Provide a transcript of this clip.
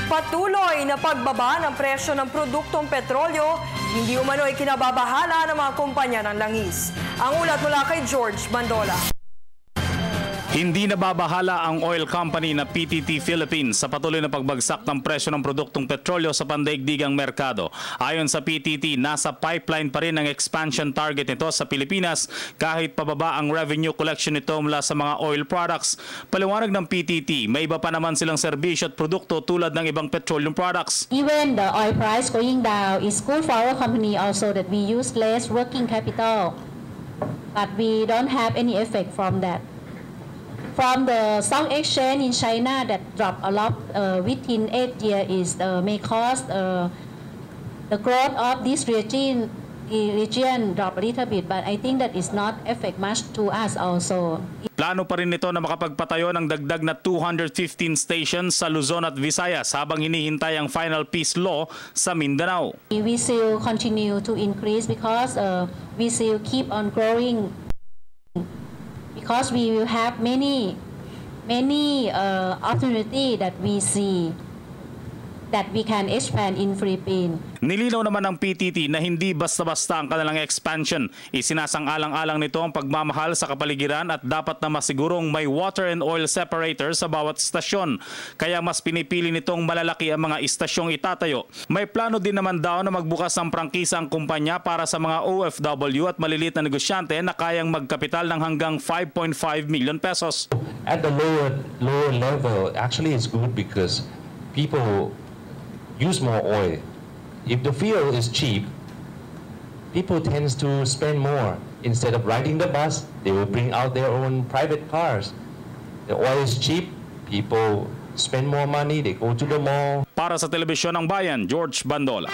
Patuloy na pagbaba ng presyo ng produktong petrolyo, hindi umano ay kinababahala ng mga kumpanya ng langis. Ang ulat mula kay George Bandola. Hindi nababahala ang oil company na PTT Philippines sa patuloy na pagbagsak ng presyo ng produktong petrolyo sa pandaigdigang merkado. Ayon sa PTT, nasa pipeline pa rin ang expansion target nito sa Pilipinas kahit pababa ang revenue collection nito mula sa mga oil products. Paliwanag ng PTT, may iba pa naman silang serbisyo at produkto tulad ng ibang petroleum products. Even the oil price going down is good for our company also that we use less working capital, but we don't have any effect from that. From the stock exchange in China that dropped a lot within 8 years may cause the growth of this region drop a little bit, but I think that is not affect much to us also. Plano pa rin nito na makapagpatayo ng dagdag na 215 stations sa Luzon at Visayas habang hinihintay ang final peace law sa Mindanao. We still continue to increase because we still keep on growing. Because we will have many opportunity that we see that we can expand in Philippines. Nilinaw naman ng PTT na hindi basta-basta ang kanilang expansion. Isinasang-alang-alang nito ang pagmamahal sa kapaligiran at dapat na masigurong may water and oil separator sa bawat istasyon. Kaya mas pinipili nitong malalaki ang mga istasyong itatayo. May plano din naman daw na magbukas ng prangkisa ang kumpanya para sa mga OFW at maliliit na negosyante na kayang magkapital ng hanggang 5.5 million pesos. At the lower level, actually it's good because people use more oil. If the fuel is cheap, people tend to spend more. Instead of riding the bus, they will bring out their own private cars. The oil is cheap, people spend more money, they go to the mall. Para sa Telebisyon ng Bayan, George Bandola.